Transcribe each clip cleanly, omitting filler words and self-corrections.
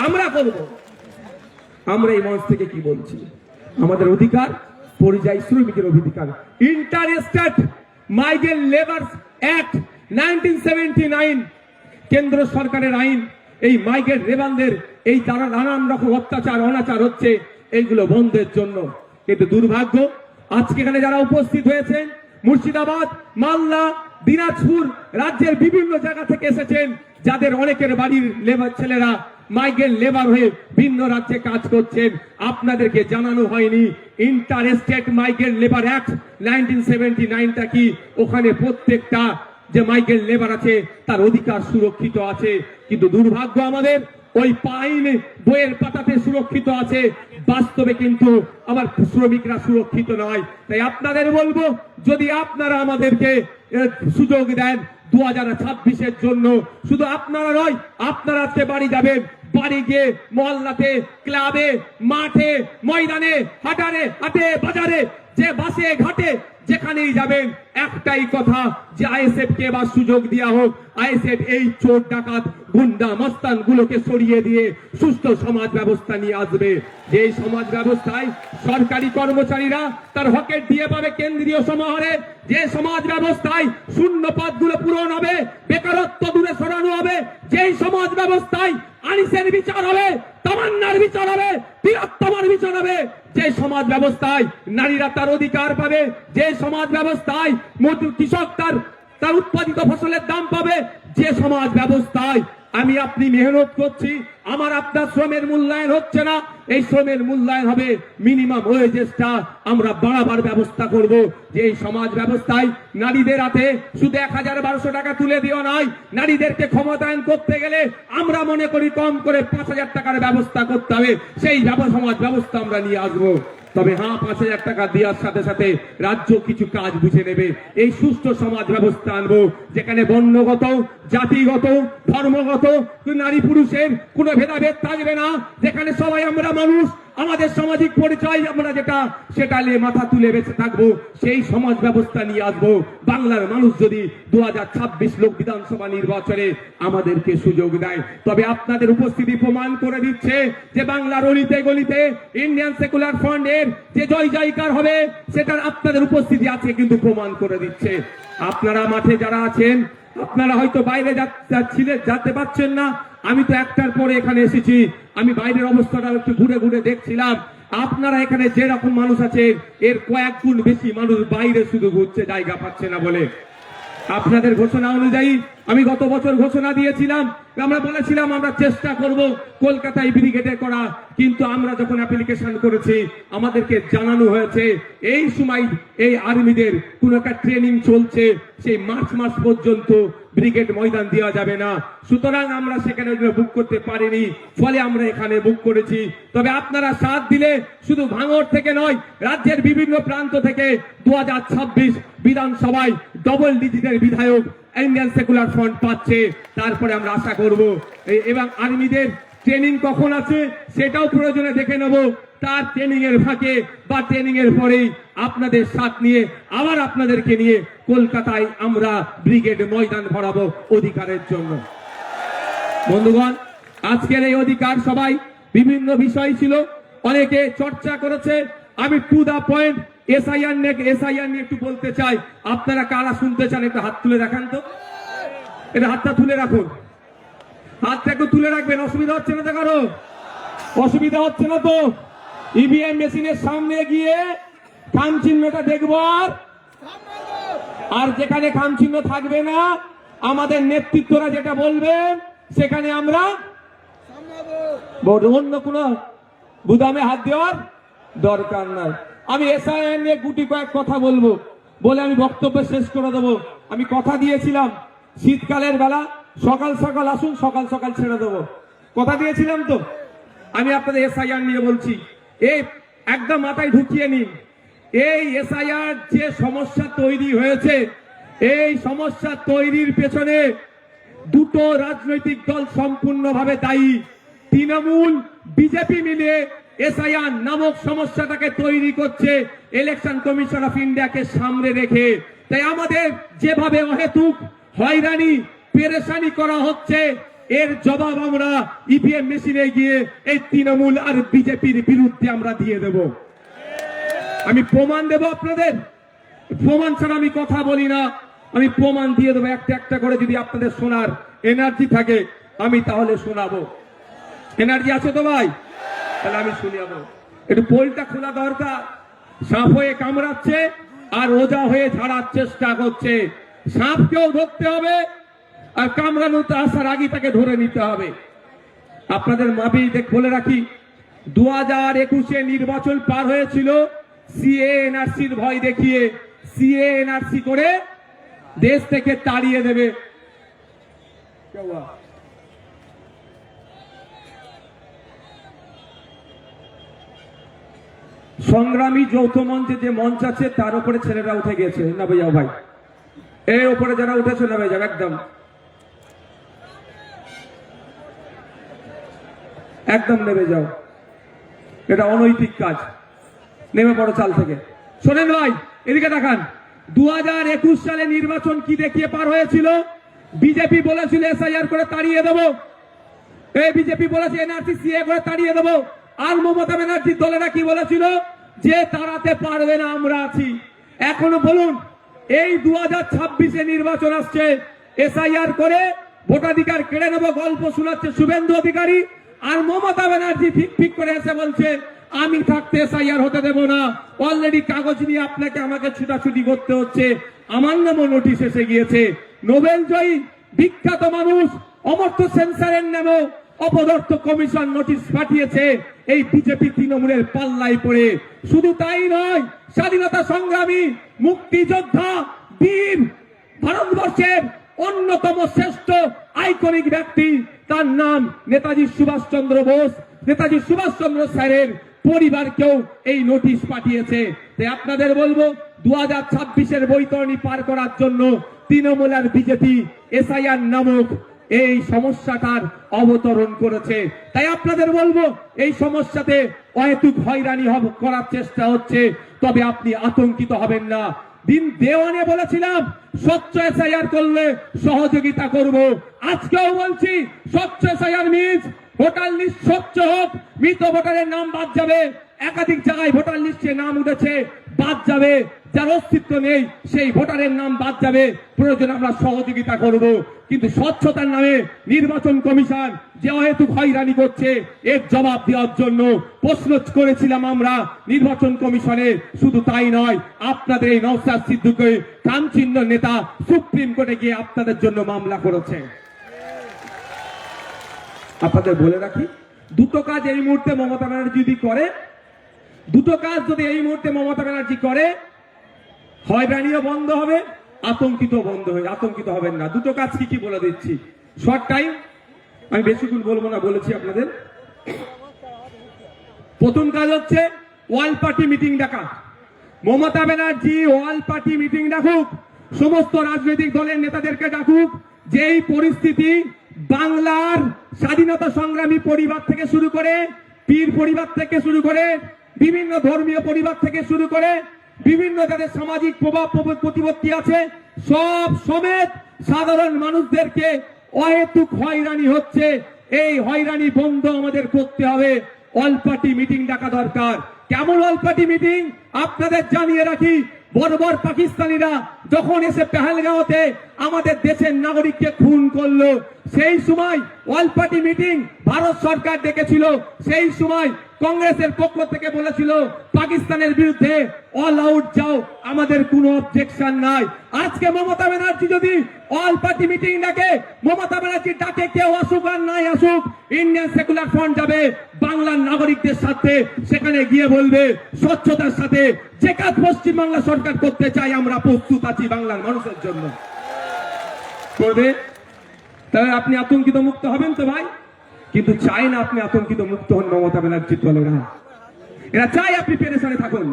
আমরা করব। আমরা এই মঞ্চ থেকে কি বলছি, আমাদের অধিকার পরিযায়ী শ্রমিকের অধিকার। Inter state migrant labour act 1979 কেন্দ্র সরকারের আইন। এই মাইগ্রেন্ট লেবারদের এই যারা নানান রকম অত্যাচার অনাচার হচ্ছে এইগুলো বন্ধের জন্য। কিন্তু দুর্ভাগ্য আজকে এখানে যারা উপস্থিত হয়েছেন মুর্শিদাবাদ, মালদা, দিনাজপুর রাজ্যের বিভিন্ন জায়গা থেকে এসেছেন, যাদের অনেকের বাড়ির লেবার ছেলেরা মাইগ্রেন্ট লেবার হয়ে ভিন্ন রাজ্যে কাজ করছেন। আপনাদেরকে জানানো হয়নি inter state migrant labour act 1979টা কি। ওখানে প্রত্যেকটা যে মাইগ্রেন্ট লেবার আছে তার অধিকার সুরক্ষিত আছে। কিন্তু দুর্ভাগ্য আমাদের ওই আইন বইয়ের পাতাতে সুরক্ষিত আছে, বাস্তবে কিন্তু আমার শ্রমিকরা সুরক্ষিত নয়। তাই আপনাদের বলবো, যদি আপনারা আমাদেরকে সুযোগ দেন 2026-এর জন্য, শুধু আপনারা নয়, আপনারা আজকে বাড়ি যাবেন, বাড়ি গিয়ে মহল্লাতে, ক্লাবে, মাঠে, ময়দানে, হাটে বাজারে, যে বাসে ঘাটে যেখানেই যাবেন একটাই কথা, যে আইএসএফ কে এবার সুযোগ দেওয়া হোক। আইএসএফ এই চোর ডাকাত গুন্ডা মস্তান গুলোকে সরিয়ে দিয়ে সুস্থ সমাজ ব্যবস্থা নিয়ে আসবে। যে সমাজ ব্যবস্থায় সরকারি কর্মচারীরা তার হকের দিয়ে পাবে কেন্দ্রীয় সমাহারে, যে সমাজ ব্যবস্থায় শূন্য পদগুলো পূরণ হবে, বেকারত্ব দূরে সরানো হবে, যেই সমাজ ব্যবস্থায় আনিসের বিচার হবে, তামান্নার বিচার হবে, তিলোত্তমার বিচার হবে, যে সমাজ ব্যবস্থায় নারীরা তার অধিকার পাবে, যে সমাজ ব্যবস্থায় কৃষক তার উৎপাদিত ফসলের দাম পাবে, যে সমাজ ব্যবস্থায় আমি আপনি মেহনত করছি, আমার আপনার শ্রমের মূল্যায়ন হচ্ছে না, এই শ্রমের মূল্যায়ন হবে মিনিমাম ওয়েজেসটা আমরা বাড়াবার ব্যবস্থা করব। যে এই সমাজ ব্যবস্থায় নারীদের হাতে শুধু 1000-1200 টাকা তুলে দিও নয়, নারীদেরকে ক্ষমতায়ন করতে গেলে আমরা মনে করি কম করে 5000 টাকার ব্যবস্থা করতে হবে। সেই সমাজ ব্যবস্থা আমরা নিয়ে আসবো। তবে হ্যাঁ, 5000 টাকা দেওয়ার সাথে সাথে রাজ্য কিছু কাজ বুঝে নেবে। এই সুস্থ সমাজ ব্যবস্থা আনবো, যেখানে বর্ণগত, জাতিগত, ধর্মগত, নারী পুরুষের কোনো ভেদাভেদ থাকবে না, যেখানে সবাই আমরা মানুষ, আমাদের সামাজিক পরিচয় আমরা যেটা সেটা নিয়ে মাথা তুলে বেঁচে থাকবো। সেই সমাজ ব্যবস্থা নিয়ে আসবো। বাংলার মানুষ যদি 2026 লোক বিধানসভা নির্বাচনে আমাদেরকে সুযোগ দেয়, তবে আপনাদের উপস্থিতি প্রমাণ করে দিচ্ছে যে বাংলার অলিতে গলিতে ইন্ডিয়ান সেকুলার ফ্রন্টের যে জয় জয়কার হবে সেটার আপনাদের উপস্থিতি আছে কিন্তু প্রমাণ করে দিচ্ছে। আপনারা মাঠে যারা আছেন, আপনারা হয়তো বাইরে যেতে পারছেন না, আমি তো একটার পরে এখানে এসেছি, আমি বাইরের অবস্থাটা একটু ঘুরে ঘুরে দেখছিলাম। আপনারা এখানে যেরকম মানুষ আছে এর কয়েক গুণ বেশি মানুষ বাইরে শুধু ঘুরছে, জায়গা পাচ্ছে না বলে। আপনাদের ঘোষণা অনুযায়ী আমি গত বছর ঘোষণা দিয়েছিলাম, আমরা বলেছিলাম আমরা চেষ্টা করব কলকাতায় ব্রিগেডে করা, কিন্তু আমরা যখন অ্যাপ্লিকেশন করেছি আমাদেরকে জানানো হয়েছে এই সময় এই আর্মিদের কোন একটা ট্রেনিং চলছে, সেই মার্চ মাস পর্যন্ত ব্রিগেড ময়দান দেওয়া যাবে না। সুতরাং আমরা সেখানে বুক করতে পারিনি, ফলে আমরা এখানে বুক করেছি। তবে আপনারা সাথ দিলে শুধু ভাঙড় থেকে নয়, রাজ্যের বিভিন্ন প্রান্ত থেকে 2026 বিধানসভায় ডবল ডিজিটের বিধায়ক ইন্ডিয়ান সেকুলার ফ্রন্ট পাচ্ছে। তারপরে আমরা আশা করব এবং আর্মিদের ট্রেনিং কখন আছে সেটাও প্রয়োজনে দেখে নেব। তার ট্রেনিং এর ফাঁকে বা ট্রেনিং এর পরেই আপনাদের সাথ নিয়ে আবার আপনাদেরকে নিয়ে কলকাতায় আমরা ব্রিগেড ময়দান ভরাবো অধিকারের জন্য। বন্ধুগণ, আজকের এই অধিকার সবাই বিভিন্ন বিষয় ছিল, অনেকে চর্চা করেছে। আমি টু দা পয়েন্ট এসআইআর নিয়ে একটু বলতে চাই। আপনারা কারা শুনতে চান একটু হাত তুলে রাখান তো, এটা হাতটা তুলে রাখুন, হাতটা একটু তুলে রাখবেন। অসুবিধা হচ্ছে না তো কারো? অসুবিধা হচ্ছে না তো? ইভিএম মেশিনের সামনে গিয়ে খাম চিহ্নটা দেখবো, আর যেখানে খাম চিহ্ন থাকবে না আমাদের নেতৃত্বরা যেটা বলবেন সেখানে আমরা অন্য কোনো বুদামে হাত দেওয়ার দরকার নাই। আমি এসআইআর নিয়ে গুটি কয়েক কথা বলবো বলে আমি বক্তব্য শেষ করে দেবো। আমি কথা দিয়েছিলাম শীতকালের বেলা সকাল সকাল আসুন, সকাল সকাল ছেড়ে দেবো, কথা দিয়েছিলাম তো। আমি আপনাদের এসআইআর নিয়ে বলছি, এই একদম মাথায় ঢুকিয়ে নিন। এই এসআইআর যে সমস্যা তৈরি হয়েছে, এই সমস্যা তৈরির পেছনে দুটো রাজনৈতিক দল সম্পূর্ণভাবে দায়ী। তৃণমূল বিজেপি মিলে এসআইআর নামক সমস্যাটাকে তৈরি করছে ইলেকশন কমিশন অফ ইন্ডিয়াকে সামনে রেখে। তাই আমাদের যেভাবে অহেতুক হয়রানি পেরেশানি করা হচ্ছে, এর জবাব আমরা ইভিএম মেশিনে গিয়ে এই তৃণমূল আর বিজেপির বিরুদ্ধে আমরা দিয়ে দেব। আমি প্রমাণ দেব আপনাদের, প্রমাণ ছাড়া আমি কথা বলি না, আমি প্রমাণ দিয়ে দেবো একটা একটা করে। যদি আপনাদের শোনার এনার্জি থাকে আমি তাহলে শোনাবো। এনার্জি আছে তো ভাই? তাহলে আমি শুনিয়াবো। একটু পোলটা খোলা দরকার। সাপ হয়ে কামড়াচ্ছে আর ওজা হয়ে ঝাড়ার চেষ্টা করছে। সাপকেও ধরতে হবে আর কামড়ানোতে আসার আগে তাকে ধরে নিতে হবে। আপনাদের মাবি বলে রাখি, 2021-এ নির্বাচন পার হয়েছিল সিএ এনআরসির ভয় দেখিয়ে। সিএ এনআরসি করে দেশ থেকে তাড়িয়ে দেবে। সংগ্রামী যৌথ মঞ্চে যে মঞ্চ আছে তার উপরে ছেলেরা উঠে গেছে। না ভাইয়া ভাই, এর উপরে যারা উঠেছে না ভাই, একদম একদম নেমে যাও। এটা অনৈতিক কাজ, নেমে পড়ো চাল থেকে। শোনেন ভাই, এদিকে দেখান। 2021 সালে নির্বাচন কি দেখিয়ে পার হয়েছিল? বিজেপি বলেছিল এসআইআর করে তাড়িয়ে দেবো, এই বিজেপি বলেছে এনআরসি সিএ করে তাড়িয়ে দেবো। আর মমতা ব্যানার্জির দলেরা কি বলেছিল? যে তাড়াতে পারবে না, আমরা আছি। এখনো বলুন, এই 2026-এ নির্বাচন আসছে, এসআইআর করে ভোটাধিকার কেড়ে নেবো গল্প শোনাচ্ছে শুভেন্দু অধিকারী। আর মমতা ব্যানার্জি ফিক ফিক করে এসে বলছে আমি থাকতে এসআইআর হতে দেব না। অলরেডি কাগজ নিয়ে আপনাকে আমাকে ছুটাছুটি করতে হচ্ছে। আমার নামও নোটিশ এসে গিয়েছে। নোবেল জয়ী বিখ্যাত মানুষ অমর্ত্য সেন্সারের নামেও অপদার্থ কমিশন নোটিশ পাঠিয়েছে এই বিজেপি তৃণমূলের পাল্লায় পড়ে। শুধু তাই নয়, স্বাধীনতা সংগ্রামী, মুক্তিযোদ্ধা, বীর, ভারতবর্ষের অন্যতম শ্রেষ্ঠ আইকনিক ব্যক্তি, তার নাম নেতাজি সুভাষচন্দ্র বোস, নেতাজি সুভাষচন্দ্র স্যারের পরিবারকেও এই নোটিশ পাঠিয়েছে। তাই আপনাদের বলবো, 2026-এর বৈতরণী পার করার জন্য তৃণমূল আর বিজেপি এসআইআর নামক এই সমস্যাটার অবতরণ করেছে। তাই আপনাদের বলবো, এই সমস্যাতে অহেতুক হয়রানি করার চেষ্টা হচ্ছে, তবে আপনি আতঙ্কিত হবেন না। দিন দেওয়ানে বলেছিলাম স্বচ্ছ এসআইআর করলে সহযোগিতা করব। আজকেও বলছি স্বচ্ছ এসআইআর মিন্স ভোটার লিস্ট স্বচ্ছ হোক, মৃত ভোটারের নাম বাদ যাবে। একাধিক জায়গায় ভোটার লিস্টে নাম উঠেছে, বাদ যাবে। যার অস্তিত্ব নেই সেই ভোটারের নাম বাদ যাবে। প্রয়োজনে আমরা সহযোগিতা করব। কিন্তু স্বচ্ছতার নামে নির্বাচন কমিশন যে অহেতুক হয়রানি করছে, এর জবাব দেওয়ার জন্য প্রশ্ন করেছিলাম আমরা নির্বাচন কমিশনে। শুধু তাই নয়, আপনাদের এই নওশাদ সিদ্দিকী কামচিহ্ন নেতা সুপ্রিম কোর্টে গিয়ে আপনাদের জন্য মামলা করেছে। আপনাদের বলে রাখি, দুটো কাজ এই মুহূর্তে মমতা ব্যানার্জি যদি করে, দুটো কাজ যদি এই মুহূর্তে মমতা ব্যানার্জি করে, হয়রানিও বন্ধ হবে, আতঙ্কিত বন্ধ হবে। আতঙ্কিত হবেন না। দুটো কাজ কি কি বলে দিচ্ছি, শর্ট টাইম, আমি বেশিক্ষণ বলবো না, বলেছি আপনাদের। প্রথম কাজ হচ্ছে ওয়াল পার্টি মিটিং ডাকা। মমতা ব্যানার্জি ওয়াল পার্টি মিটিং ডাকুক, সমস্ত রাজনৈতিক দলের নেতাদেরকে ডাকুক। যেই পরিস্থিতি বাংলার স্বাধীনতা সংগ্রামী পরিবার থেকে শুরু করে, পীর পরিবার থেকে শুরু করে, বিভিন্ন ধর্মীয় পরিবার থেকে শুরু করে, বিভিন্ন যাদের সামাজিক প্রভাব প্রতিপত্তি আছে, সব সমেত সাধারণ মানুষদেরকে অহেতুক হয়রানি হচ্ছে, এই হয়রানি বন্ধ আমাদের করতে হবে। অল পার্টি মিটিং ডাকা দরকার। কেমন অল পার্টি মিটিং? আপনাদের জানিয়ে রাখি, বর্বর পাকিস্তানিরা যখন এসে পেহেলগাঁওতে আমাদের দেশের নাগরিককে খুন করলো, সেই সময় অল পার্টি মিটিং ভারত সরকার ডেকেছিল। সেই সময় কংগ্রেসের পক্ষ থেকে বলেছিল পাকিস্তানের বিরুদ্ধে অল আউট যাও, আমাদের কোনো অবজেকশন নাই। আজকে মমতা ব্যানার্জি যদি অল পার্টি মিটিং ডাকে, মমতা ব্যানার্জি ডাকে কেউ আসুক আর নাই আসুক, ইন্ডিয়ান সেকুলার ফ্রন্ট যাবে বাংলার নাগরিকদের সাথে, সেখানে গিয়ে বলবে স্বচ্ছতার সাথে যে কাজ পশ্চিমবাংলা সরকার করতে চাই আমরা প্রস্তুত আছি বাংলার মানুষের জন্য। করবে, তাহলে আপনি আতঙ্কিত মুক্ত হবেন তো ভাই? কিন্তু চাই না আপনি আতঙ্কিত মুক্ত হন মমতা ব্যানার্জির দলেরা। এরা চাই আপনি পেরেশানে থাকুন।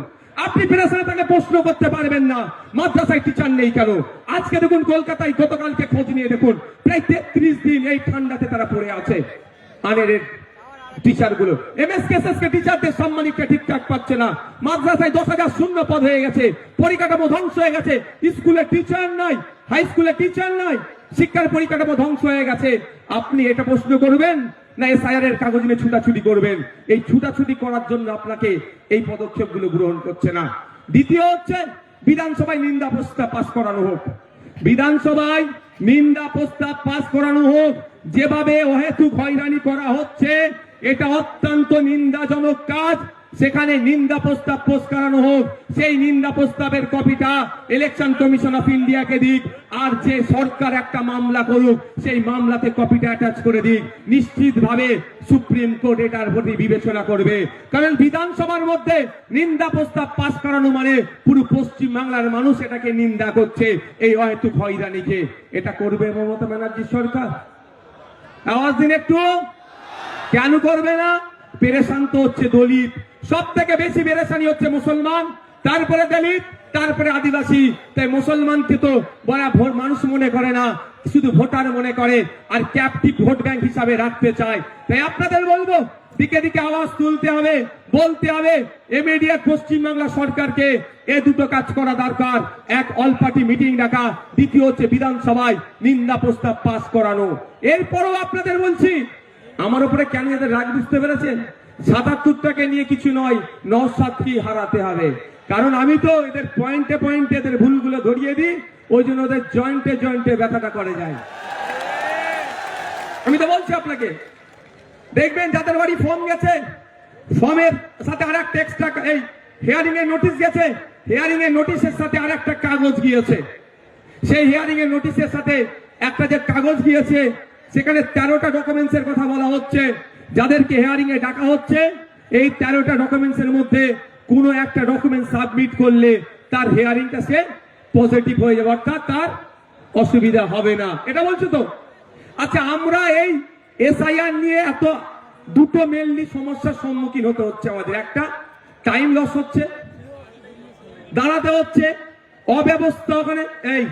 আপনি পেরেশানে থাকলে প্রশ্ন করতে পারবেন না মাদ্রাসায় টিচার নেই কেন। আজকে দেখুন কলকাতায় গতকালকে খোঁজ নিয়ে দেখুন, প্রায় 33 দিন এই ঠান্ডাতে তারা পড়ে আছে। আনের টিচার গুলো, এমএসকেএসএসকে টিচারদের সম্মানিকটা ঠিকঠাক পাচ্ছে না। মাদ্রাসায় 10,000 শূন্য পদ হয়ে গেছে, পরিকাঠামো ধ্বংস হয়ে গেছে, স্কুলে টিচার নাই, হাই স্কুলে টিচার নাই, শিক্ষার পরিকাঠামো ধ্বংস হয়ে গেছে। আপনি এটা প্রশ্ন করবেন না এসআইআর এর কাগজ নিয়ে ছুটাছুটি করবেন? এই ছুটাছুটি করার জন্য আপনাকে এই পদক্ষেপগুলো গ্রহণ করছে না। দ্বিতীয় হচ্ছে বিধানসভায় নিন্দা প্রস্তাব পাস করানো হোক। বিধানসভায় নিন্দা প্রস্তাব পাস করানো হোক। যেভাবে অহেতুক হয়রানি করা হচ্ছে এটা অত্যন্ত নিন্দাজনক কাজ। সেখানে নিন্দা প্রস্তাব পোস্ট করানো হোক। সেই নিন্দা প্রস্তাবের কপিটা ইলেকশন কমিশন অফ ইন্ডিয়াকে দিক, আর যে সরকার একটা মামলা করুক সেই মামলাতে কপিটা অ্যাটাচ করে দিক। নিশ্চিতভাবে সুপ্রিম কোর্ট এটার প্রতি বিবেচনা করবে, কারণ বিধানসভার মধ্যে নিন্দা প্রস্তাব পাস করানো মানে পুরো পশ্চিম বাংলার মানুষ এটাকে নিন্দা করছে, এই অহেতুক হয়রানিকে। এটা করবে মমতা ব্যানার্জির সরকার? আওয়াজ দিন একটু। কেন করবে না? পেরেশান তো হচ্ছে দলিত, সব থেকে বেশি পেরেশানি হচ্ছে মুসলমান, তারপরে দলিত, তারপরে আদিবাসী। তাই মুসলমানকে তো বড় মানুষ মনে করে না, শুধু ভোটার মনে করে, আর ক্যাপটিভ ভোট ব্যাংক হিসাবে রাখতে চায়। তাই আপনাদের বলবো, দিকে দিকে আওয়াজ তুলতে হবে, বলতে হবে ইমিডিয়েট পশ্চিমবাংলা সরকারকে এ দুটো কাজ করা দরকার। এক, অল পার্টি মিটিং ডাকা। দ্বিতীয় হচ্ছে বিধানসভায় নিন্দা প্রস্তাব পাস করানো। এরপরও আপনাদের বলছি, আমার উপরে কেন এদের রাগ বুঝতে পেরেছেন? ৭৭টাকে নিয়ে কিছু নয়, নওশাদকে হারাতে হবে। কারণ আমি তো এদের পয়েন্টে পয়েন্টে এদের ভুলগুলো ধরিয়ে দিই, ওই জন্য ওদের জয়েন্টে জয়েন্টে ব্যথাটা করে যায়। আমি তো বলছি আপনাকে, দেখবেন যাদের বাড়ি ফর্ম গেছে, ফর্মের সাথে আর একটা এক্সট্রা এই হিয়ারিং এর নোটিশ গেছে, হিয়ারিং এর নোটিশের সাথে আর একটা কাগজ গিয়েছে। সেই হিয়ারিং এর নোটিশের সাথে একটা যে কাগজ গিয়েছে সেখানে 13টা ডকুমেন্টস এর কথা বলা হচ্ছে। যাদেরকে হিয়ারিং এ ডাকা হচ্ছে, এই 13টা ডকুমেন্টস এর মধ্যে কোনো একটা ডকুমেন্ট সাবমিট করলে তার হিয়ারিংটা সে পজিটিভ হয়ে যাবে, অর্থাৎ তার অসুবিধা হবে না। এটা বলছো তো? আচ্ছা, আমরা এই এসআইআর নিয়ে এত দুটো মেনলি সমস্যার সম্মুখীন হতে হচ্ছে আমাদের। একটা, টাইম লস হচ্ছে, দাঁড়াতে হচ্ছে, অব্যবস্থা। ওখানে এই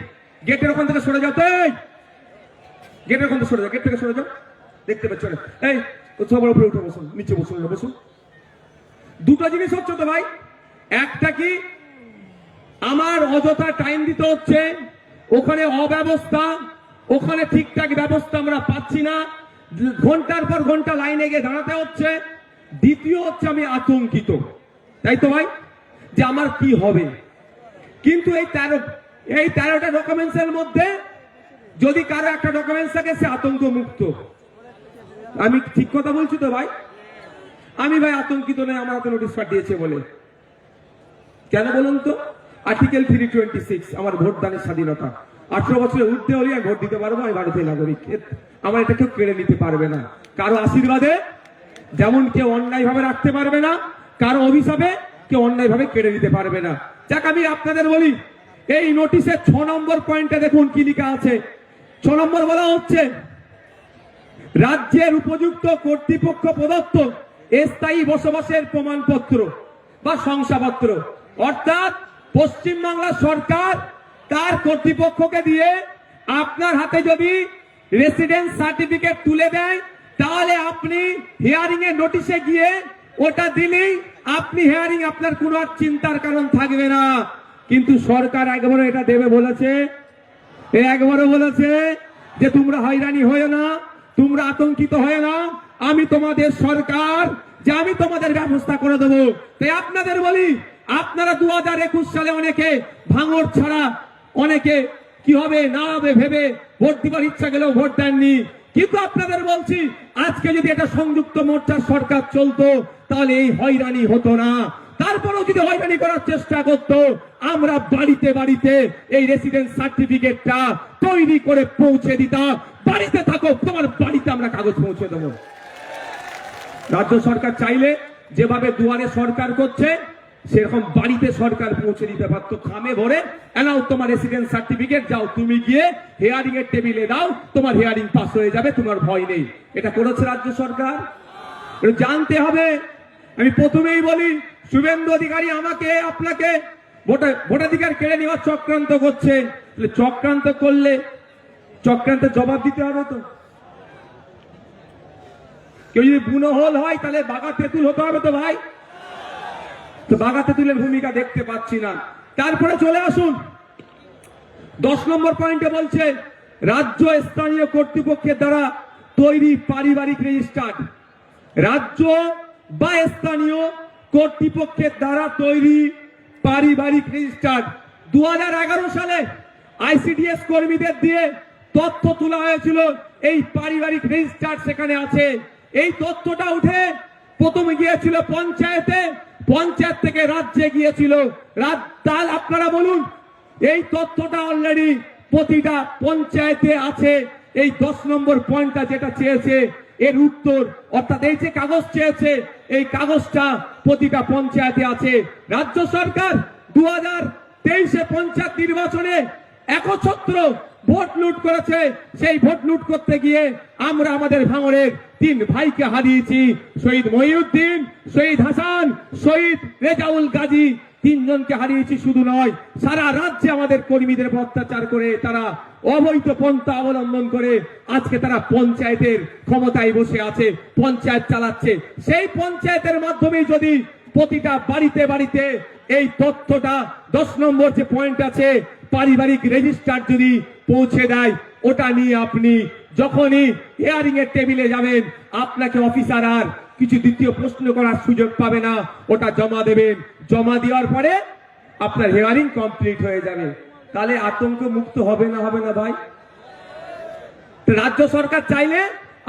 গেটের ওখান থেকে সরে যাও, তো এই গেটের ওখান থেকে সরে যাও, গেট থেকে সরে যাও, দেখতে পাচ্ছ না? এই সবার উপরে উঠে বসুন, নিচে বসুন, বসুন। দুটো জিনিস হচ্ছে তো ভাই। একটা কি, আমার অযথা টাইম দিতে হচ্ছে, ওখানে অব্যবস্থা, ওখানে ঠিকঠাক ব্যবস্থা আমরা পাচ্ছি না, ঘন্টার পর ঘন্টা লাইনে গিয়ে দাঁড়াতে হচ্ছে। দ্বিতীয় হচ্ছে আমি আতঙ্কিত, তাই তো ভাই, যে আমার কি হবে। কিন্তু এই 13টা ডকুমেন্টস এর মধ্যে যদি কারো একটা ডকুমেন্টস থাকে সে আতঙ্ক মুক্ত। আমি ঠিক কথা বলছি তো ভাই? আমি ভাই আতঙ্কিত নয় আমার হাতে নোটিশ পাঠিয়েছে বলে। কেন বলুন তো? আর্টিকেল 326, আমার ভোটদানের স্বাধীনতা। 18 বছরে উঠতে হলে আমি ভোট দিতে পারবো, আমি ভারতীয় নাগরিক। আমার এটা কেউ কেড়ে নিতে পারবে না। কারো আশীর্বাদে যেমন কেউ অন্যায় ভাবে রাখতে পারবে না, কারো অভিশাপে কেউ অন্যায় ভাবে কেড়ে নিতে পারবে না। যাক, আমি আপনাদের বলি, এই নোটিশের 6 নম্বর পয়েন্টে দেখুন কি লেখা আছে। 6 নম্বর বলা হচ্ছে, রাজ্যের উপযুক্ত কর্তৃপক্ষ প্রদত্ত স্থায়ী বসবাসের প্রমাণপত্র বা শংসাপত্র, অর্থাৎ পশ্চিমবাংলা সরকার তার কর্তৃপক্ষকে দিয়ে আপনার হাতে যদি রেসিডেন্স সার্টিফিকেট তুলে দেয়, তাহলে আপনি হিয়ারিং এর নোটিশে গিয়ে ওটা দিলেই আপনি হিয়ারিং, আপনার কোনো আর চিন্তার কারণ থাকবে না। কিন্তু সরকার একবারও এটা দেবে বলেছে? একবারও বলেছে যে তোমরা হয়রানি হয়ে না, তোমরা আতঙ্কিত হয়ে না, আমি তোমাদের সরকার, যে আমি তোমাদের ব্যবস্থা করে দেবো। তাই আপনাদের বলি, আপনারা 2021 সালে অনেকে ভাঙড় ছাড়া, অনেকে কি হবে না হবে ভেবে ভোট দিবার ইচ্ছা গেলেও ভোট দেননি। কিন্তু আপনাদের বলছি, আজকে যদি এটা সংযুক্ত মোর্চার সরকার চলতো তাহলে এই হয়রানি হতো না। তারপরেও যদি হয়রানি করার চেষ্টা করতো, আমরা বাড়িতে বাড়িতে এই রেসিডেন্স সার্টিফিকেটটা তৈরি করে পৌঁছে দিতাম। বাড়িতে থাকো, তোমার বাড়িতে আমরা কাগজ পৌঁছে দেবো। রাজ্য সরকার চাইলে যেভাবে দুয়ারে সরকার করছে সেরকম বাড়িতে সরকার পৌঁছে দিতে পারতো, খামে ভরে এনাও তোমার রেসিডেন্স সার্টিফিকেট, যাও তুমি গিয়ে হিয়ারিং এর টেবিলে দাও, তোমার হিয়ারিং পাস হয়ে যাবে, তোমার ভয় নেই। এটা করেছে রাজ্য সরকার? জানতে হবে। আমি প্রথমেই বলি, শুভেন্দু অধিকারী আমাকে আপনাকে ভোটাধিকার কেড়ে নেওয়ার চক্রান্ত করছে। চক্রান্ত করলে চক্রান্তের জবাব দিতে হবে তো। কেউ যদি বুনো হল হয় তাহলে বাঘা তেঁতুল হতে হবে তো ভাই। তো বাঘা তেঁতুলের ভূমিকা দেখতে পাচ্ছি না। তারপরে চলে আসুন 10 নম্বর পয়েন্টে বলছে, রাজ্য স্থানীয় কর্তৃপক্ষের দ্বারা তৈরি পারিবারিক রেজিস্টার্ড, রাজ্য বা স্থানীয় কর্তৃপক্ষের দ্বারা তৈরি পারিবারিক রেজিস্টার্ড। 2011 সালে আইসিডিএস কর্মীদের দিয়ে তথ্য তোলা হয়েছিল, এই পারিবারিক রেজিস্টার্ড সেখানে আছে। এই তথ্যটা উঠে প্রথমে গিয়েছিল পঞ্চায়েতে, পঞ্চায়েত থেকে রাজ্যে গিয়েছিল। তাহলে আপনারা বলুন, এই তথ্যটা অলরেডি প্রতিটা পঞ্চায়েতে আছে। এই 10 নম্বর পয়েন্টটা যেটা চেয়েছে এর উত্তর, অর্থাৎ এই যে কাগজ চেয়েছে এই কাগজটা প্রতিটা পঞ্চায়েতে আছে। রাজ্য সরকার 2023-এ পঞ্চায়েত নির্বাচনে একছত্র ভোট লুট করেছে। সেই ভোট লুট করতে গিয়ে আমরা আমাদের ভাঙড়ের 3 ভাইকে হারিয়েছি, শহীদ মহিউদ্দিন, শহীদ হাসান, শহীদ রেজাউল গাজী। 3 জনকে হারিয়েছি। শুধু নয়, সারা রাজ্যে আমাদের কর্মীদের অত্যাচার করে, তারা অবৈধ পন্থা অবলম্বন করে আজকে তারা পঞ্চায়েতের ক্ষমতায় বসে আছে, পঞ্চায়েত চালাচ্ছে। সেই পঞ্চায়েতের মাধ্যমে যদি প্রতিটা বাড়িতে বাড়িতে এই তথ্যটা 10 নম্বর যে পয়েন্ট আছে পারিবারিক রেজিস্টার যদি পৌঁছে দেয়, ওটা নিয়ে আপনি যখনই হিয়ারিং এর টেবিলে যাবেন আপনাকে অফিসার আর কিছু দ্বিতীয় প্রশ্ন করার সুযোগ পাবে না। ওটা জমা দেবেন, জমা দেওয়ার পরে আপনার হিয়ারিং কমপ্লিট হয়ে যাবে। তাহলে আতঙ্ক মুক্ত হবে না ভাই? রাজ্য সরকার চাইলে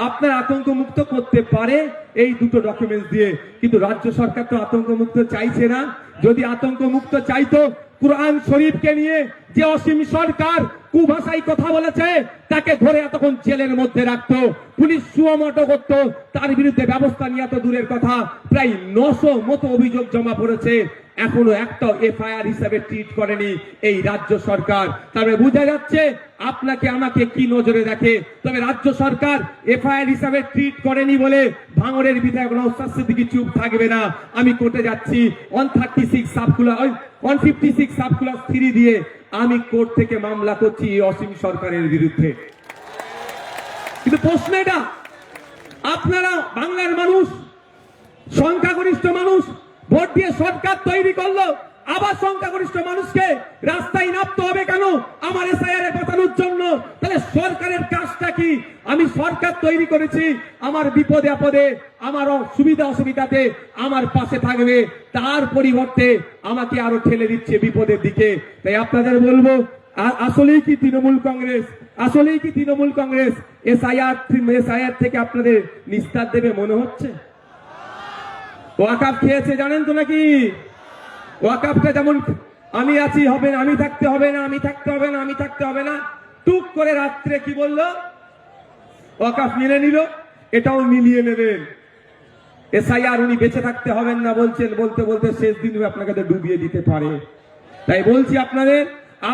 আপনার আতঙ্ক মুক্ত করতে পারে এই দুটো ডকুমেন্টস দিয়ে, কিন্তু রাজ্য সরকার তো আতঙ্ক মুক্ত চাইছে না। যদি আতঙ্ক মুক্ত চাইতো, কুরআন শরীফকে নিয়ে যে অসীম সরকার কুভাষায় কথা বলেছে তাকে ধরে এতক্ষণ জেলের মধ্যে রাখতো, পুলিশ সুমোটো করতো, তার বিরুদ্ধে ব্যবস্থা নিয়ে তো দূরের কথা, প্রায় 900 মতো অভিযোগ জমা পড়েছে, এখনো একটা এফআইআর হিসাবে ট্রিট করেনি এই রাজ্য সরকার। তবে বোঝা যাচ্ছে আপনাকে আমাকে কি নজরে দেখে। তবে রাজ্য সরকার এফআইআর হিসাবে ট্রিট করেনি বলে ভাঙড়ের বিধায়ক নওশাদ সিদ্দিকী চুপ থাকবে না। আমি কোর্টে যাচ্ছি 156 সাবক্লাস 3 দিয়ে আমি কোর্ট থেকে মামলা করছি এই অসীম সরকারের বিরুদ্ধে। কিন্তু প্রশ্ন এটা, আপনারা বাংলার মানুষ, সংখ্যাগরিষ্ঠ মানুষ ভোট দিয়ে সরকার তৈরি করলো, আবার সংখ্যাগরিষ্ঠ মানুষকে রাস্তায় নামতে হবে কেন আমার এসআইআর বাঁচানোর জন্য? তাহলে সরকারের কাজটা কি? আমি সরকার তৈরি করেছি, আমার বিপদে আপদে, আমার সুবিধা অসুবিধাতে আমার পাশে থাকবে, তার পরিবর্তে আমাকে আরো ঠেলে দিচ্ছে বিপদের দিকে। তাই আপনাদের বলবো, আসলেই কি তৃণমূল কংগ্রেস এসআইআর থেকে আপনাদের নিস্তার দেবে মনে হচ্ছে? ওয়াকাফ খেয়েছে জানেন তো নাকি? ওয়াকাফটা যেমন আমি আছি হবে না, আমি থাকতে হবে না, টুক করে রাত্রে কি বললো, ওয়াকাফ মিলে নিল, এটাও মিলিয়ে নেবেন। এসআইআর উনি বেঁচে থাকতে হবেন না বলছেন, বলতে বলতে শেষ দিন আপনাকে তো ডুবিয়ে দিতে পারে। তাই বলছি আপনাদের,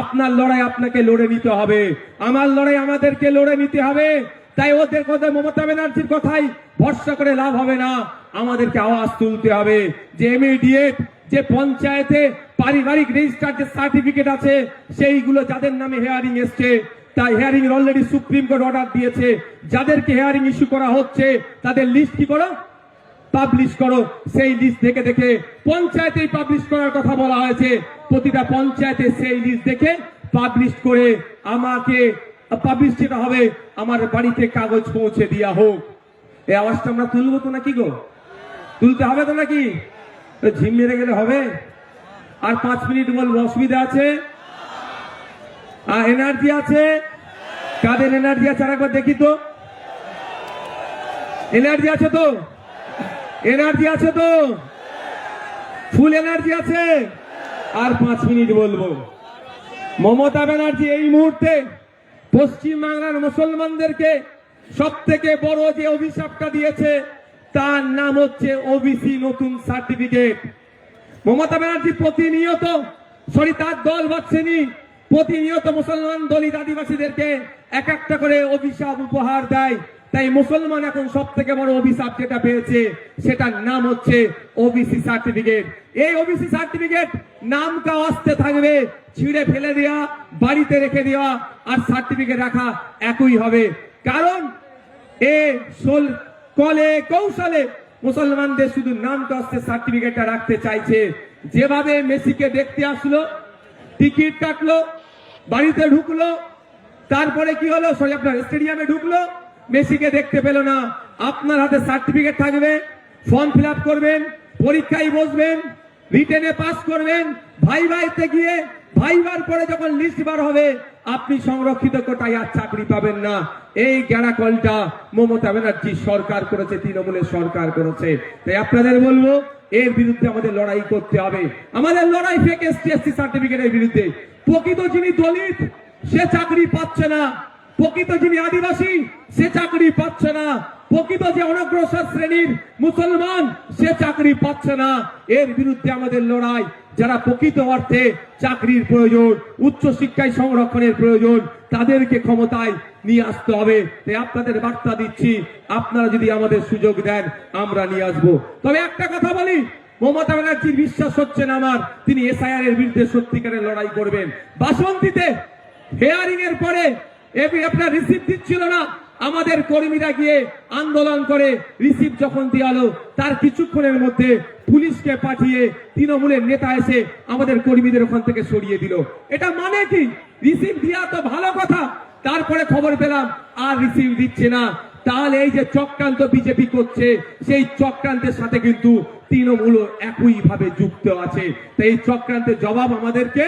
আপনার লড়াই আপনাকে লড়ে নিতে হবে, আমার লড়াই আমাদেরকে লড়ে নিতে হবে। তাই ওদের কথা, মমতা ব্যানার্জির কথাই ভরসা করে লাভ হবে না, আমাদেরকে আওয়াজ তুলতে হবে যে ইমিডিয়েট যে পঞ্চায়েতে পারিবারিক রেজিস্টার যে সার্টিফিকেট আছে সেইগুলো যাদের নামে হিয়ারিং এসছে, তাই হিয়ারিং এর অলরেডি সুপ্রিম কোর্ট অর্ডার দিয়েছে, যাদেরকে হিয়ারিং ইস্যু করা হচ্ছে তাদের লিস্ট কি করো, পাবলিশ করো। সেই লিস্ট দেখে দেখে পঞ্চায়েতেই পাবলিশ করার কথা বলা হয়েছে, প্রতিটা পঞ্চায়েতে সেই লিস্ট দেখে পাবলিশ করে আমাকে পাবলিশ যেটা হবে আমার বাড়িতে কাগজ পৌঁছে দেওয়া হোক। এই আওয়াজটা আমরা তুলবো তো নাকি গো? তুলতে হবে তো নাকি? ঝিম মেরে গেলে হবে? আর 5 মিনিট বলবো, অসুবিধা আছে? আর এনার্জি আছে? কাদের এনার্জি আছে আরেকবার দেখি তো। এনার্জি আছে তো? এনার্জি আছে তো? ফুল এনার্জি আছে? আর 5 মিনিট বলবো। মমতা ব্যানার্জি এই মুহূর্তে পশ্চিম বাংলার মুসলমানদেরকে সব থেকে বড় যে অভিশাপটা দিয়েছে তার নাম হচ্ছে ওবিসি নতুন সার্টিফিকেট। মমতা ব্যানার্জি প্রতিনিয়ত, তার দল বাঁচছেনি, প্রতিনিয়ত মুসলমান দলিত আদিবাসীদেরকে এক একটা করে অভিশাপ উপহার দেয়। তাই মুসলমান এখন সব থেকে বড় অভিশাপ যেটা পেয়েছে সেটার নাম হচ্ছে ওবিসি সার্টিফিকেট। এই ওবিসি সার্টিফিকেট নামটা আসতে থাকবে, ছিঁড়ে ফেলে দেওয়া, বাড়িতে রেখে দেওয়া আর সার্টিফিকেট রাখা একই হবে। কারণ কলে কৌশলে মুসলমানদের শুধু নামটা আসতে সার্টিফিকেটটা রাখতে চাইছে। যেভাবে মেসিকে দেখতে আসলো, টিকিট কাটলো, বাড়িতে ঢুকলো, তারপরে কি হলো, আপনার স্টেডিয়ামে ঢুকলো, মেসিকে দেখতে পেল না। আপনার হাতে সার্টিফিকেট থাকবে, ফর্ম ফিল আপ করবেন, পরীক্ষায় বসবেন, রিটেনে পাস করবেন, ভাইভাতে গিয়ে ভাইবার পরে যখন লিস্ট বার হবে আপনি সংরক্ষিত কোটায় আর চাকরি পাবেন না। এই গ্যারাকলটা মমতা ব্যানার্জি সরকার করেছে, তৃণমূলের সরকার করেছে। তাই আপনাদের বলবো এর বিরুদ্ধে আমাদের লড়াই করতে হবে। আমাদের লড়াই ফেক এসটি সার্টিফিকেটের বিরুদ্ধে। প্রকৃত যিনি দলিত সে চাকরি পাচ্ছে না, প্রকৃত যিনি আদিবাসী সে চাকরি পাচ্ছে না, প্রকৃত যে অনগ্রসর শ্রেণীর মুসলমান সে চাকরি পাচ্ছে না। এর বিরুদ্ধে আমাদের লড়াই। যারা প্রকৃত অর্থে চাকরির প্রয়োজন, উচ্চ শিক্ষায় সংরক্ষণের প্রয়োজন, তাদেরকে ক্ষমতায় নিয়ে আসতে হবে। তাই আপনাদের বার্তা দিচ্ছি, আপনারা যদি আমাদের সুযোগ দেন আমরা নিয়ে আসবো। তবে একটা কথা বলি, মমতা ব্যানার্জির বিশ্বাস হচ্ছে না আমার তিনি এসআইআর এর বিরুদ্ধে সত্যিকারের লড়াই করবেন। বাসন্তীতে হেয়ারিং এর পরে আপনার রিসিপ্ট দিচ্ছিল না, আমাদের কর্মীরা গিয়ে আন্দোলন করে রিসিপ্ট যখন দেওয়া হলো তার কিছুক্ষণের মধ্যে পুলিশকে পাঠিয়ে তৃণমূলের নেতা এসে আমাদের কর্মীদের ওখান থেকে সরিয়ে দিল। এটা মানে কি? রিসিপ্ট দেওয়া তো ভালো কথা, তারপরে খবর পেলাম আর রিসিপ্ট দিচ্ছে না। তাহলে এই যে চক্রান্ত বিজেপি করছে সেই চক্রান্তের সাথে কিন্তু তৃণমূল একই ভাবে যুক্ত আছে। তাই এই চক্রান্তের জবাব আমাদেরকে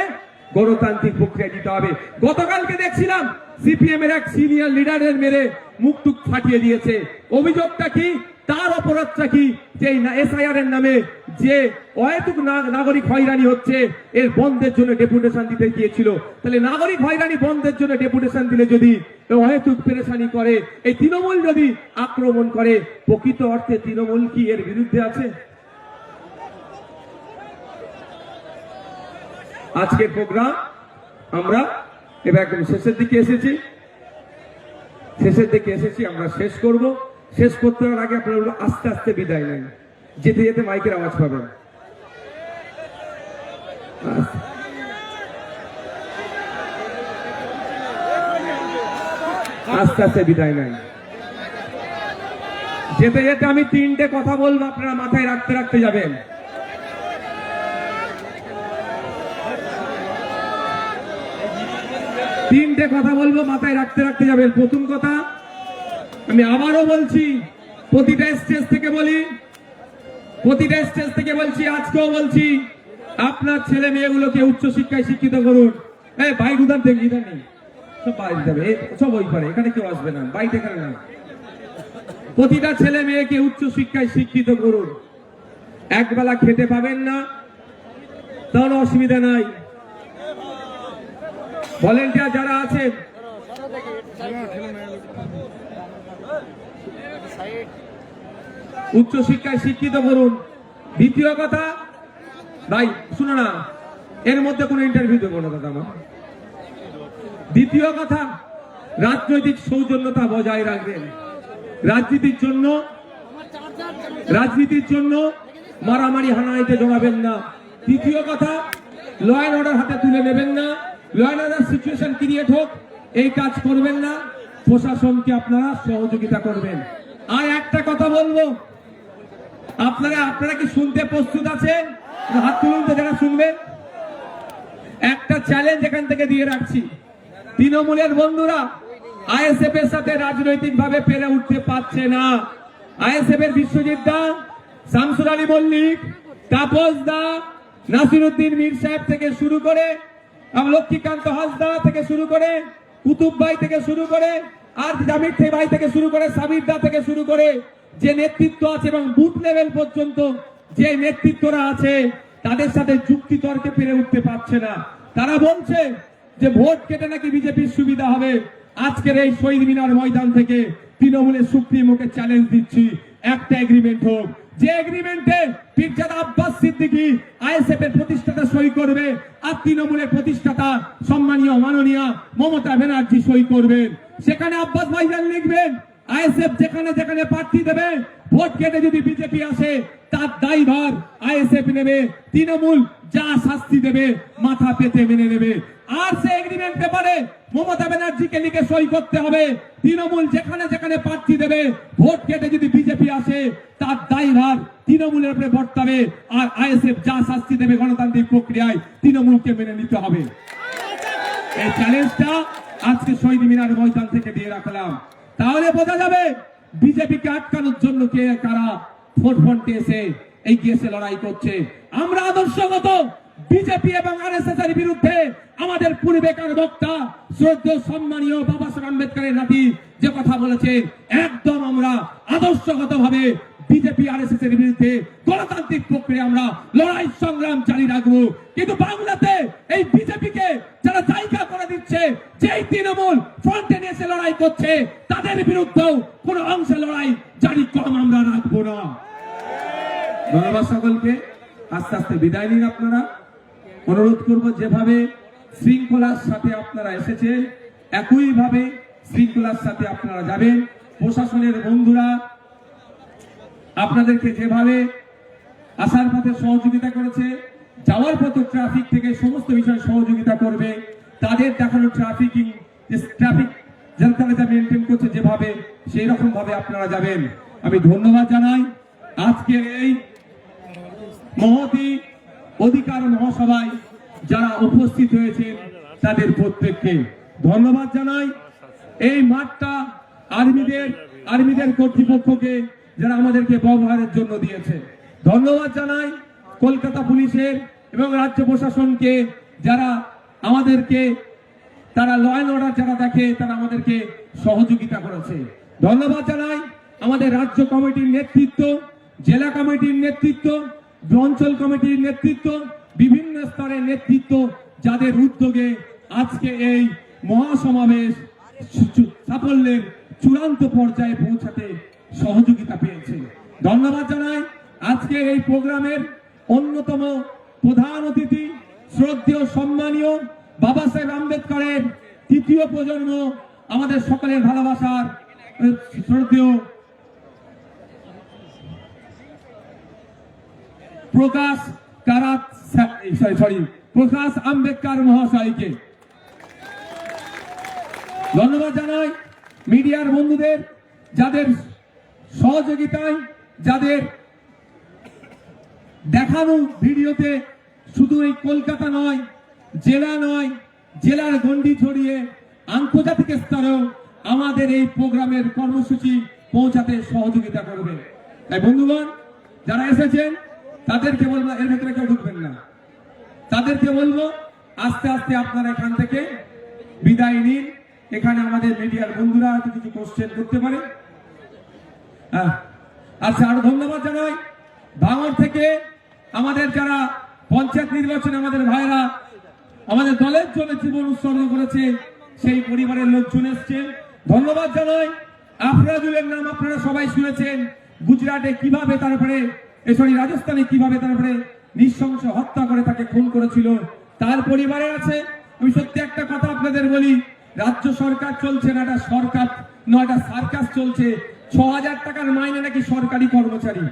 গণতান্ত্রিক প্রক্রিয়া দিতে হবে। গতকালকে দেখছিলাম সিপিএম এর এক সিনিয়র লিডারের মেরে মুখ টুক ফাটিয়ে দিয়েছে। অভিযোগটা কি? তার অপরাধটা কি? যে এসআইআর এর নামে যে অহেতুক নাগরিক হয়রানি হচ্ছে এর বন্ধের জন্য ডেপুটেশন দিতে গিয়েছিল। তাহলে নাগরিক হয়রানি বন্ধের জন্য ডেপুটেশন দিলে যদি অহেতুক পেরেশানি করে, এই তৃণমূল যদি আক্রমণ করে, প্রকৃত অর্থে তৃণমূল কি এর বিরুদ্ধে আছে? আজকের প্রোগ্রাম আমরা এবার একদম শেষের দিকে এসেছি, আমরা শেষ করব। শেষ করতে হওয়ার আগে আপনারা আস্তে আস্তে বিদায় নেন, যেতে যেতে মাইকের আওয়াজ পাবেন। আস্তে আস্তে বিদায় নেন। যেতে যেতে আমি তিনটে কথা বলবো, আপনারা মাথায় রাখতে রাখতে যাবেন। তিনটে কথা বলবো, মাথায় রাখতে রাখতে যাবেন। প্রথম কথা, আমি আবারও বলছি, প্রতিটা স্টেজ থেকে বলছি, আজকেও বলছি, আপনার ছেলে মেয়েগুলোকে উচ্চ শিক্ষায় শিক্ষিত করুন। বাইক উদার দেখ, ইধার নেই, সব বাইরে যাবে, সব ওই পারে, এখানে কেউ আসবে না, বাইরে এখানে না। প্রতিটা ছেলে মেয়েকে উচ্চ শিক্ষায় শিক্ষিত করুন। একবেলা খেতে পাবেন না, তাহলে অসুবিধা নাই। ভলেন্টিয়ার যারা আছেন উচ্চ শিক্ষায় শিক্ষিত করুন। দ্বিতীয় কথা, ভাই শুনো না, এর মধ্যে কোনো ইন্টারভিউ দেবো না দাদা আমার। দ্বিতীয় কথা, রাজনৈতিক সৌজন্যতা বজায় রাখবেন। রাজনীতির জন্য মারামারি হানাহানিতে জড়াবেন না। তৃতীয় কথা, ল অ্যান্ড অর্ডার হাতে তুলে নেবেন না। Law and order situation create হোক এই কাজ করবেন না। প্রশাসনকে আপনারা সহযোগিতা করবেন। আর একটা কথা বলবো, আপনারা কি শুনতে প্রস্তুত আছেন? হাত তুলুন তো যারা শুনবেন। একটা চ্যালেঞ্জ এখান থেকে দিয়ে রাখছি, তৃণমূলের বন্ধুরা আইএসএফ এর সাথে রাজনৈতিক ভাবে পেরে উঠতে পারছে না। আইএসএফ এর বিশ্বজিৎ দা, শামসুর আলী মল্লিক, তাপস দা, নাসিরউদ্দিন মীর সাহেব থেকে শুরু করে, লক্ষ্মীকান্ত হাসদা থেকে শুরু করে, কুতুব ভাই থেকে শুরু করে, আর জামির ভাই থেকে শুরু করে, সাবির দা থেকে শুরু করে, যে নেতৃত্ব আছে এবং বুথ লেভেল পর্যন্ত যে নেতৃত্বরা আছে তাদের সাথে যুক্তি তর্কে পেরে উঠতে পারছে না। তারা বলছে যে ভোট কেটে নাকি বিজেপির সুবিধা হবে। আজকের এই শহীদ মিনার ময়দান থেকে তৃণমূলের সুপ্রিমোকে চ্যালেঞ্জ দিচ্ছি, একটা এগ্রিমেন্ট হোক, যে এগ্রিমেন্টে পীরজাদা আব্বাস সিদ্দিকী আইএসএফ এর প্রতিষ্ঠাতা সই করবে আর তৃণমূলের প্রতিষ্ঠাতা সম্মানীয় মাননীয় মমতা ব্যানার্জি সই করবেন। সেখানে আব্বাস ভাইজান লিখবেন, আইএসএফ যেখানে যেখানে প্রার্থী দেবে, ভোট কেটে যদি বিজেপি আসে তার দায়ভার আইএসএফ নেবে, তৃণমূল যা শাস্তি দেবে মাথা পেতে মেনে নেবে। আর সে এগ্রিমেন্ট পেপারে মমতা ব্যানার্জিকে লিখে সই করতে হবে, তৃণমূল যেখানে যেখানে প্রার্থী দেবে, ভোট কেটে যদি বিজেপি আসে তার দায়ভার তৃণমূলের উপরে বর্তাবে, আর আইএসএফ যা শাস্তি দেবে গণতান্ত্রিক প্রক্রিয়ায় তৃণমূলকে মেনে নিতে হবে। এই চ্যালেঞ্জটা আজকে শহীদ মিনার ময়দান থেকে দিয়ে রাখলাম। তাহলে বোঝা যাবে বিজেপিকে আটকানোর জন্য কে কারা ফ্রন্টে এসে এগিয়ে এসে লড়াই করছে। আমরা আদর্শগত বিজেপি এবং আরএসএস এর বিরুদ্ধে আমাদের পূর্বেকার বক্তা শ্রদ্ধেয় সম্মানীয় বাবা সাহেব আম্বেদকরের নাতি যে কথা বলেছে, একদম আমরা আদর্শগত ভাবে বিজেপি আরএসএস এর বিরুদ্ধে গণতান্ত্রিক প্রক্রিয়া আমরা লড়াই সংগ্রাম জারি রাখবো। কিন্তু বাংলাতে এই বিজেপিকে যারা জায়গা করে দিচ্ছে, যেই তৃণমূল ফ্রন্টে এসে লড়াই করছে, তাদের বিরুদ্ধেও কোন অংশে লড়াই জারি কম আমরা রাখবো না। ধন্যবাদ সকলকে। আস্তে আস্তে বিদায় নিন। আপনারা অনুরোধ করব, যেভাবে শৃঙ্খলার সাথে আপনারা এসেছেন একইভাবে শৃঙ্খলার সাথে আপনারা যাবেন। প্রশাসনের বন্ধুরা আপনাদেরকে যেভাবে আসার পথে সহযোগিতা করেছে, যাওয়ার পথে ট্রাফিক থেকে সমস্ত বিষয়ে সহযোগিতা করবে, তাদের দেখানো ট্রাফিক যারা মেনটেন করছে যেভাবে, সেই রকম ভাবে আপনারা যাবেন। আমি ধন্যবাদ জানাই আজকে এই মহতি অধিকার মহাসভায় যারা উপস্থিত হয়েছেন তাদের প্রত্যেককে ধন্যবাদ জানাই। এই মাঠটা আর্মিদের কর্তৃপক্ষকে যারা আমাদেরকে ব্যবহারের জন্য দিয়েছে ধন্যবাদ জানাই। কলকাতা পুলিশের এবং রাজ্য প্রশাসনকে যারা আমাদেরকে, তারা ল অ্যান্ড অর্ডার যারা দেখে, তারা আমাদেরকে সহযোগিতা করেছে ধন্যবাদ জানাই। আমাদের রাজ্য কমিটির নেতৃত্ব, জেলা কমিটির নেতৃত্ব, অঞ্চল কমিটির নেতৃত্ব, বিভিন্ন স্তরের নেতৃত্ব, যাদের উদ্যোগে আজকে এই মহাসমাবেশ সাফল্যের চূড়ান্ত পর্যায়ে পৌঁছাতে সহযোগিতা পেয়েছে ধন্যবাদ জানাই। আজকে এই প্রোগ্রামের অন্যতম প্রধান অতিথি শ্রদ্ধেয় সম্মানীয় বাবা সাহেব আম্বেদকরের তৃতীয় প্রজন্ম, আমাদের সকলের ভালোবাসার শ্রদ্ধেয় প্রকাশ আম্বেদকর মহাশয়কে ধন্যবাদ জানাই। মিডিয়ার বন্ধুদের যাদের সহযোগিতায়, যাদের দেখানো ভিডিওতে শুধু এই কলকাতা নয়, জেলার গণ্ডি ছড়িয়ে আন্তর্জাতিক স্তরেও আমাদের এই প্রোগ্রামের কর্মসূচি পৌঁছাতে সহযোগিতা করবে। তাই বন্ধুগণ যারা এসেছেন তাদেরকে বলবো, এর ভেতরে কেউ ঢুকবেন না, তাদেরকে বলবো আস্তে আস্তে আপনারা এখান থেকে বিদায় নিন। এখানে আমাদের মিডিয়ার বন্ধুরা হয়তো কিছু কোশ্চেন করতে পারে। আচ্ছা, আরো ধন্যবাদ জানাই ভাঙড় থেকে আমাদের যারা পঞ্চায়েত নির্বাচনে আমাদের ভাইরা আমাদের দলের জন্য জীবন উৎসর্গ করেছে, সেই পরিবারের লোকজন এসছেন ধন্যবাদ জানাই। আফরাজুলের নাম আপনারা সবাই শুনেছেন, গুজরাটে কিভাবে তারপরে রাজস্থানে কিভাবে তারপরে নৃশংস হত্যা করে তাকে খুন করেছিল, তার পরিবারে আছে। আমি সত্যি একটা কথা আপনাদের বলি, রাজ্য সরকার চলছে না, এটা সরকার নয়, এটা সার্কাস চলছে। ৬,০০০ টাকার মাইনে নাকি সরকারি কর্মচারী,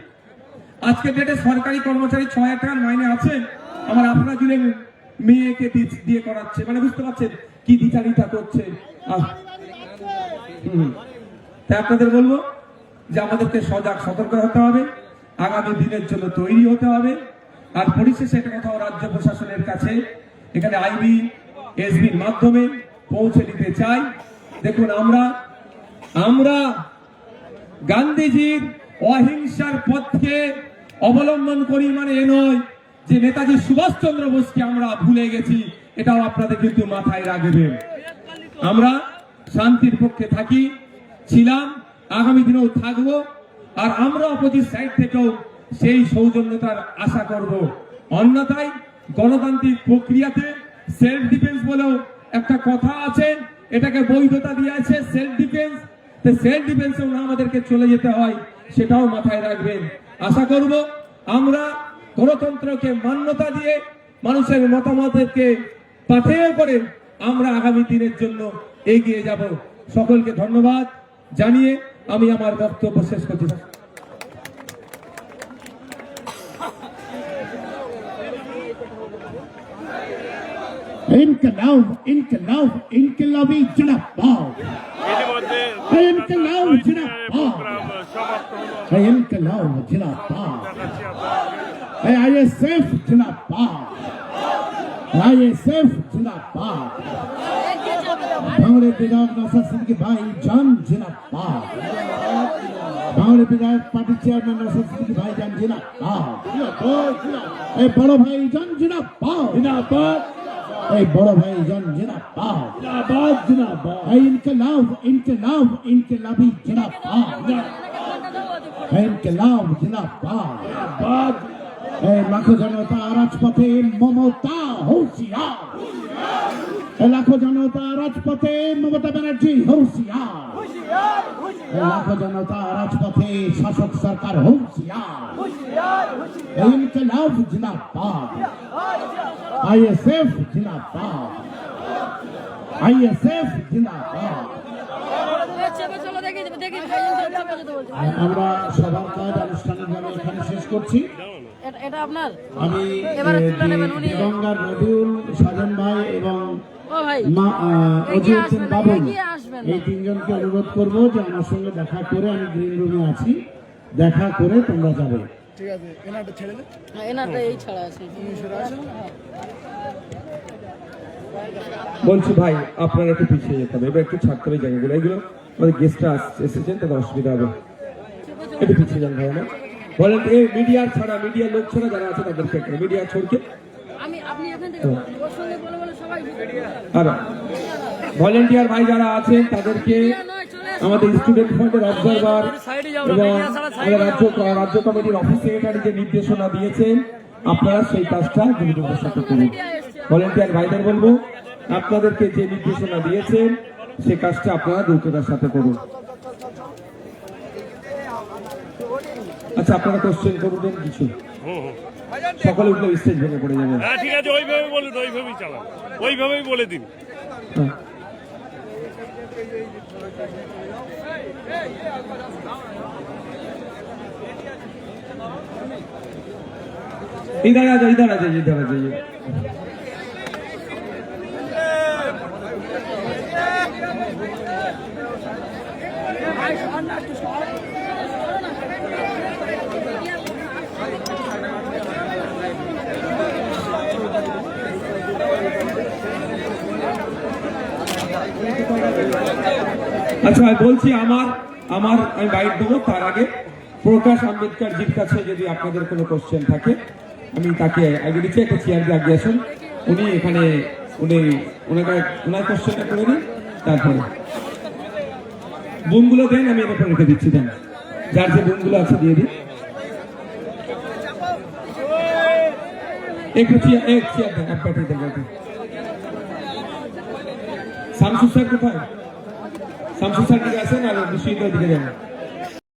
আজকে ডেটে সরকারি কর্মচারী ৬,০০০ টাকার মাইনে আছে। আমার আফরাজুলের মেয়েকে দিয়ে করাচ্ছে, মানে বুঝতে পারছেন কি দ্বিচারিতা করছে। তাই আপনাদের বলবো যে আমাদেরকে সজাগ সতর্ক হতে হবে, আগামী দিনের জন্য তৈরি হতে হবে। আর পরিশেষে একটা কথা রাজ্য প্রশাসনের কাছে এখানে আইবি এসবির মাধ্যমে পৌঁছে দিতে চাই। দেখুন, আমরা গান্ধীজির অহিংসার পথকে অবলম্বন করি, মানে এ নয় যে নেতাজি সুভাষচন্দ্র বোসকে আমরা ভুলে গেছি, এটাও আপনাদের কিন্তু মাথায় রাখবেন। আমরা শান্তির পক্ষে ছিলাম, আগামী দিনেও থাকবো। আর আমরা অপোজিট সাইড থেকেও সেই সৌজন্যতার আশা করব। অন্যথায় গণতান্ত্রিক প্রক্রিয়াতে সেলফ ডিফেন্স বলেও একটা কথা আছে, এটাকে বৈধতা দিয়েছে সেলফ ডিফেন্স। সেলফ ডিফেন্সেও না আমাদেরকে চলে যেতে হয়, সেটাও মাথায় রাখবেন। আশা করব আমরা গণতন্ত্রকে মান্যতা দিয়ে মানুষের মতামতকে পাথেয় করে আমরা আগামী দিনের জন্য এগিয়ে যাব। সকলকে ধন্যবাদ জানিয়ে আমি আমার বক্তব্য শেষ করছি। इनकलाब इनकलाबी जिंदाबाद, इनकलाब जिंदाबाद, इनकलाब जिंदाबाद, आईएसएफ जिंदाबाद, आईएसएफ जिंदाबाद। भांगड़े विधायक नौशाद सिद्दीकी भाईजान जिंदाबाद भांगड़े विधायक पार्टी चेयरमैन नौशाद सिद्दीकी भाईजान जिंदाबाद ए बड़ो भाईजान जिंदाबाद जिंदाबाद ए बड़ो भाईजान जिंदाबाद जिंदाबाद जिंदाबाद ए इनकलाबी जिंदाबाद इनकलाब जिंदाबाद जिंदाबाद ए लाखों जनता राजपथे ममता होशियार लाखों जनता राजपथे ममता बनर्जी होशियार लाखों जनता राजपथे शासक सरकार होशियार इनकलाब जिंदाबाद आईएसएफ जिंदाबाद आईएसएफ जिंदाबाद আমরা সবার কাজ আনুষ্ঠানিকভাবে এখানে শেষ করছি এটা আপনার আমি এবারে তুলে নেবেন উনি দিগঙ্গার নদীউল সাজন ভাই এবং ও ভাই অজিউদ্দিন বাবুল এগিয়ে আসবেন এই তিনজনকে অনুরোধ করব যে আমার সঙ্গে দেখা করে আমি গ্রিন রুমে আছি দেখা করে তোমরা যাবে ঠিক আছে এনাটা ছেড়ে দে হ্যাঁ, এনারটা এই ছাড়া আছে বলছি ভাই আপনারা একটু পিছিয়ে যেতে হবে এবার একটু ছাড়তে হবে জায়গাগুলো এগুলো আমাদের গেস্টরা এসেছেন তাদের অসুবিধা হবে একটু পিছিয়ে যান ভাই না বলেন এই মিডিয়ার ছাড়া মিডিয়ার লোক ছাড়া যারা আছে তাদেরকে একটা মিডিয়া ছড়কে আপনি এখান থেকে ওর সঙ্গে বলে বলে সবাই আর ভলেন্টিয়ার ভাই যারা আছেন তাদেরকে আমাদের স্টুডেন্ট ফান্ডের অবজারভার এবং আমাদের রাজ্য কমিটির অফিস সেক্রেটারি যে নির্দেশনা দিয়েছেন আপনারা সেই কাজটা দ্রুততার সাথে করুন ভলেন্টিয়ার ভাইদের বলবো আপনাদেরকে যে নির্দেশনা দিয়েছেন সেই কাজটা আপনারা দ্রুততার সাথে করুন আচ্ছা আপনারা কোশ্চেন করবেন কিছু সকলে উঠলে স্টেজ ভেঙে পড়ে যাবে হ্যাঁ ঠিক আছে ওইভাবে বলুন ওইভাবেই চালান ওইভাবেই বলে দিন হ্যাঁ। इधर आ जाओ इधर आ जाइए इधर आ जाइए আচ্ছা বলছি আমার আমি বাইট দেবো তার আগে প্রকাশ আম্বেদকর জির কাছে যদি আপনাদের কোনো কোশ্চেন থাকে আমি তাকে আগে দিচ্ছি একটা চেয়ার দিয়ে আগে আসুন উনি এখানে ওনার কোশ্চেনটা করে দিন তারপরে বুমগুলো দেন আমি এর উপর রেখে দিচ্ছি দেন যার যে বুমগুলো আছে দিয়ে দিন একটু চেয়ার দেন আপনাকে দেন শামসুর স্যার কোথায় শামসুর স্যার দিকে আসেন আর বিশ্বজিতের দিকে যান